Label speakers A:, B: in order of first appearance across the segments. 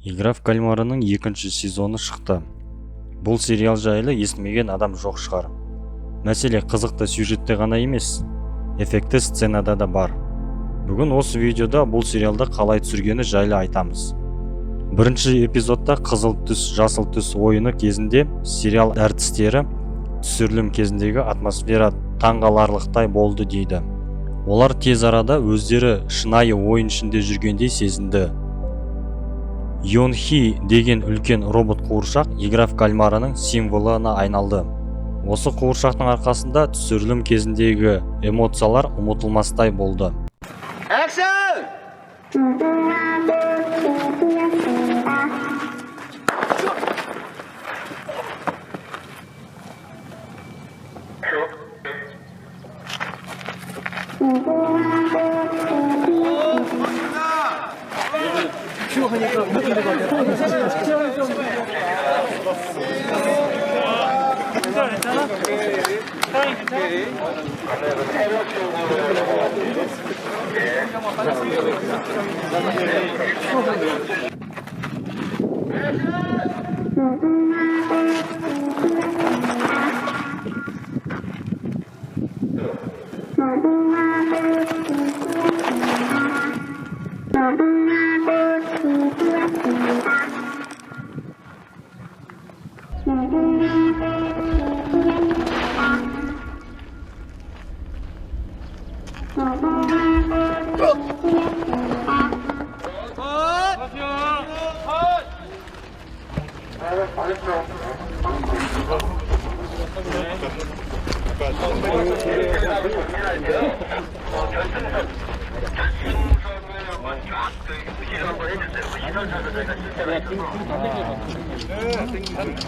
A: Игра в кальмарының екінші сезоны шықты. Бұл сериал жайлы естімеген адам жоқ шығар. Мәселе қызықты сюжетте ғана емес, эффекті сценада да бар. Бүгін осы видеода бұл сериалды қалай түсіргені жайлы айтамыз. Бірінші эпизодта қызыл түс, жасыл түс ойыны кезінде сериал әртістері түсірілім кезіндегі атмосфера таңғаларлықтай болды дейді. Олар тез арада өздері шынайы ойын ішінде жүргендей сезінді. Йон Хи деген үлкен робот қуыршақ Игра в кальмарының символына айналды. Осы қуыршақтың арқасында түсірілім кезіндегі эмоциялар ұмытылмастай болды.
B: Action!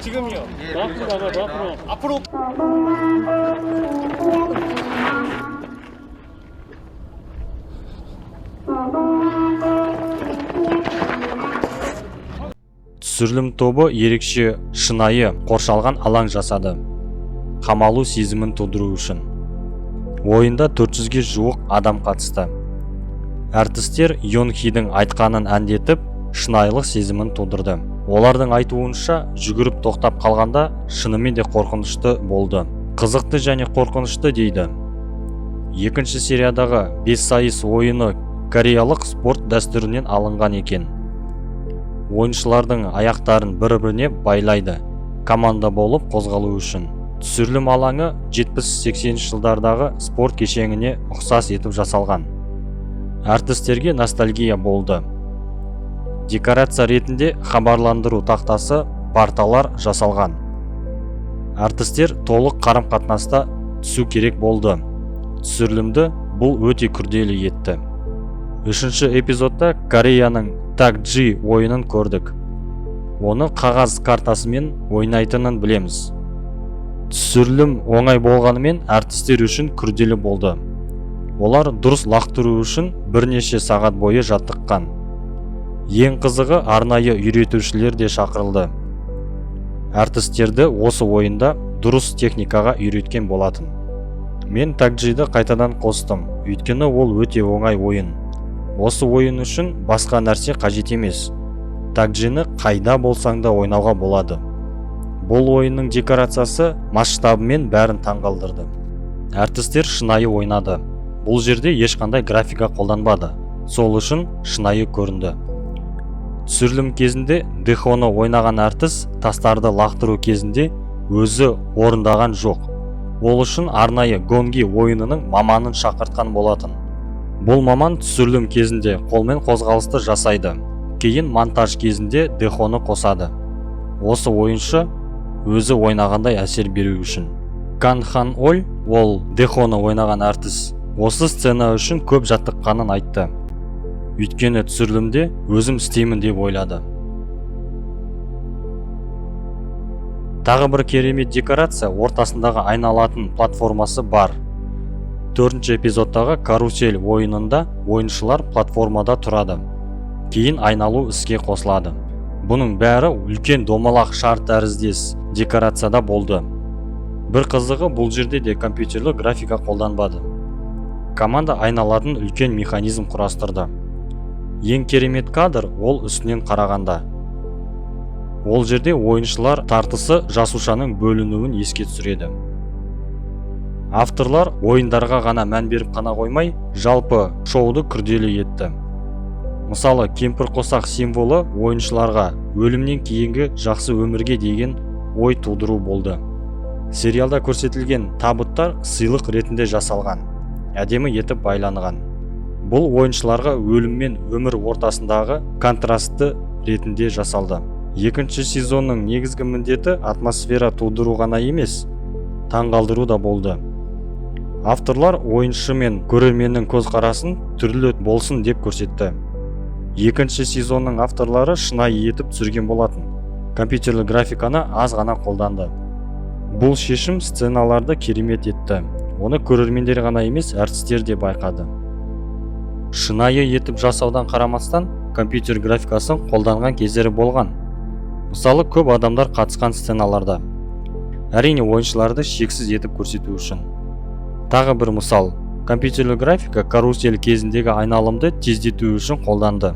C: 지금요. 앞으로.
A: Түсірілім тобы ерекше шынайы қоршалған алаң жасады, қамалу сезімін тудыру үшін. Ойында 400-ге жуық адам қатысты. Әртістер Йон Хидің айтқанын әндетіп, шынайылық сезімін тудырды. Олардың айтуынша, жүгіріп тоқтап қалғанда шынымен де қорқынышты болды. Қызықты және қорқынышты дейді. Екінші сериядағы 5 сайыс ойыны кореялық спорт дәстүрінен алынған екен. Ойыншылардың аяқтарын бір-біріне байлайды, команда болып қозғалу үшін. Түсірілім алаңы 70-80 жылдардағы спорт кешеніне ұқсас етіп жасалған. Әртістерге ностальгия болды. Декорация ретінде хабарландыру тақтасы, парталар жасалған. Әртістер толық қарым-қатынаста түсу керек болды. Түсірілімді бұл өте күрделі етті. Үшінші эпизодта Кореяның Так-Джи ойынын көрдік. Оны қағаз картасымен ойнайтынын білеміз. Түсірілім оңай болғанымен әртістер үшін күрделі болды. Олар дұрыс лақтыру үшін бірнеше сағат бойы жаттыққан. Ең қызығы, арнайы үйретушілер де шақырылды. Әртістерді осы ойында дұрыс техникаға үйреткен болатын. Мен Так-Джиді қайтадан қостым, өйткені ол өте оңай ойын. Осы ойын үшін басқа нәрсе қажет емес. Так-Джині қайда болсаң да ойнауға болады. Бұл ойынның декорациясы масштабымен бәрін таңғалдырды. Әртістер шынайы ойнады. Бұл жерде ешқандай графика қолданбады. Сол үшін шынайы көрінді. Түсірілім кезінде Дэхоны ойнаған әртіс тастарды лақтыру кезінде өзі орындаған жоқ. Ол үшін арнайы гонги ойынының маманын шақыртқан болатын. Бұл маман түсірілім кезінде қолмен қозғалысты жасайды. Кейін монтаж кезінде Дэхоны қосады. Осы ойыншы өзі ойнағандай әсер беру үшін. Кан Хан Оль, ол Дэхоны ойнаған әртіс, осы сцена үшін көп жаттыққанын айтты. Өйткені түсірілімде өзім істеймін деп ойлады. Тағы бір керемет декорация ортасындағы айналатын платформасы бар. 4-ші эпизодтағы карусель ойынында ойыншылар платформада тұрады. Кейін айналу іске қосылады. Бұның бәрі үлкен домалақ шар тәріздес декорацияда болды. Бір қызығы, бұл жерде де компьютерлік графика қолданбады. Команда айналатын үлкен механизм құрастырды. Ең керемет кадр ол үстінен қарағанда. Ол жерде ойыншылар тартысы жасушаның бөлінуін еске түсіреді. Авторлар ойындарға ғана мән беріп қана қоймай, жалпы шоуды күрделі етті. Мысалы, кемпір қосақ символы ойыншыларға өлімнен кейінгі жақсы өмірге деген ой тудыру болды. Сериалда көрсетілген табыттар сыйлық ретінде жасалған, әдемі етіп байланған. Бұл ойыншыларға өлім мен өмір ортасындағы контрасты ретінде жасалды. Екінші сезонның негізгі міндеті атмосфера тудыру ғана емес, таңғалдыру да болды. Авторлар ойыншы мен көрерменнің көзқарасын түрлі болсын деп көрсетті. Екінші сезонның авторлары шынайы етіп түсірген болатын. Компьютерлік графиканы аз ғана қолданды. Бұл шешім сценаларды керемет етті. Оны көрермендер ғана емес, әртістер де байқады. Шынайы етіп жасаудан қарамастан, компьютер графикасын қолданған кездері болған. Мысалы, көп адамдар қатысқан сценаларда. Әрине, ойыншыларды шексіз етіп көрсету үшін. Тағы бір мысал, компьютерлік графика карусель кезіндегі айналымды тездету үшін қолданды.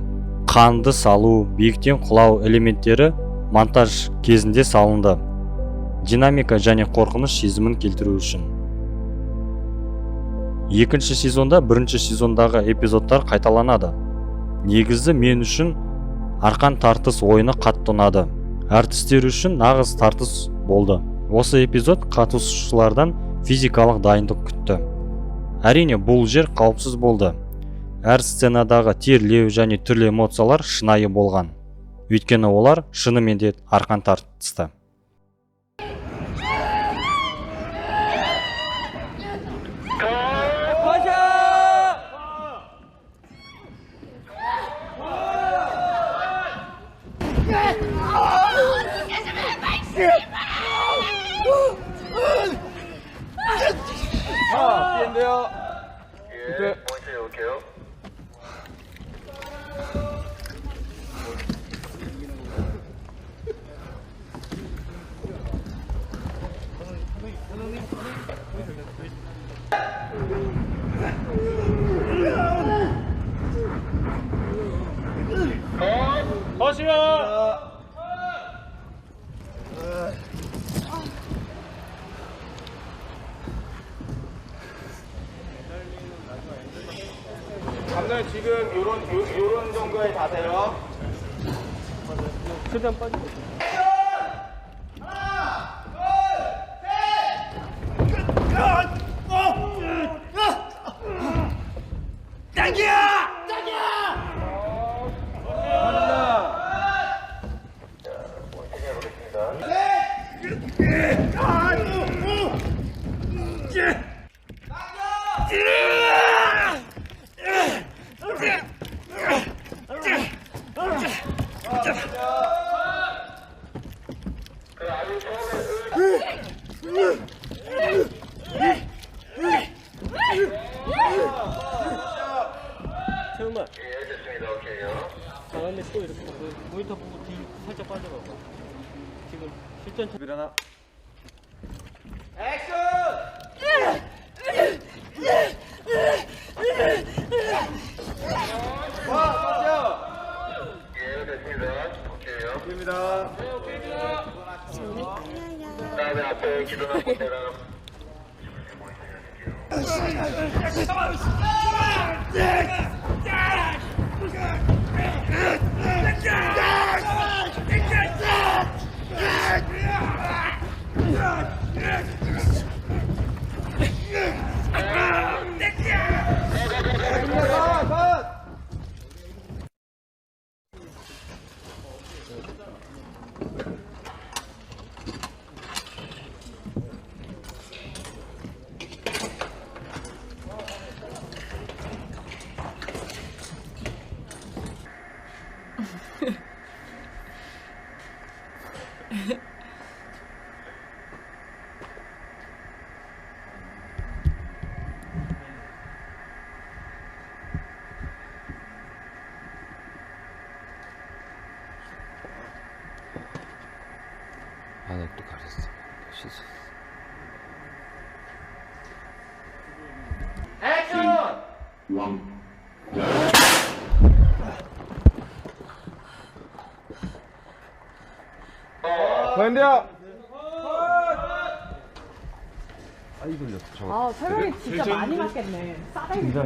A: Қанды салу, биіктен құлау элементтері монтаж кезінде салынды. Динамика және қорқыныш сезімін келтіру үшін. Екінші сезонда бірінші сезондағы эпизодтар қайталанады. Негізі мен үшін арқан тартыс ойыны қатты ұнады. Әртістер үшін нағыз тартыс болды. Осы эпизод қатысушылардан физикалық дайындық күтті. Әрине, бұл жер қауіпсіз болды. Әр сценадағы терлеу және түрлі эмоциялар шынайы болған. Өйткені олар шынымен де арқан тартысты.
B: 뛰는데요. 예, 포인트 올게요.
C: 다시요.
B: 감독님 지금 요런 정도의 자세요.
C: 최대한 빠지고.
B: 예,
C: 태훈아,
B: 됐습니다. 오케이요.
C: 다음에 또 이렇게 모니터 보고 뒤 살짝 빠져봐봐. 지금 실전
B: 일어나. 액션! 와, 맞죠? 예, 됐습니다. 오케이요. 됐습니다. 네, 오케이입니다. 그다음에 앞에 기도나 보세요.
D: 아직도 가렸어. 씻어.
B: 액션!
E: 아, 설명이 진짜 많이 맞겠네. 싸다니.
B: 레드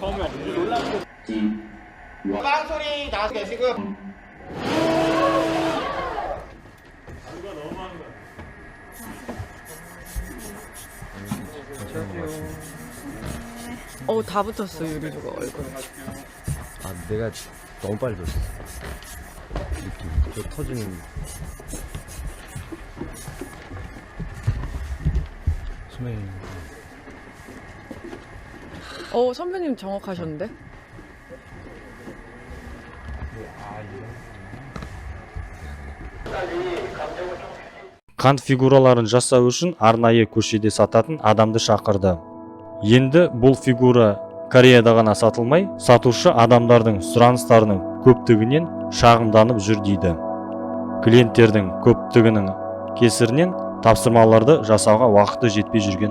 B: 카메라
F: 빵소리 나와서 계시고
E: 다 붙었어, 유리주가 얼굴에.
D: 아, 내가 너무 빨리 줬어. 느낌. 저 터지는. 소매.
E: 선배님 정확하셨는데?
A: кант фигураларын жасау үшін арнайы көшеде сататын адамды шақырды. Енді бұл фигура Кореяда ғана сатылмай, сатушы адамдардың сұраныстарының көптігінен шағымданып жүр дейді. Клиенттердің көптігінің кесірінен тапсырмаларды жасауға уақыты жетпей жүрген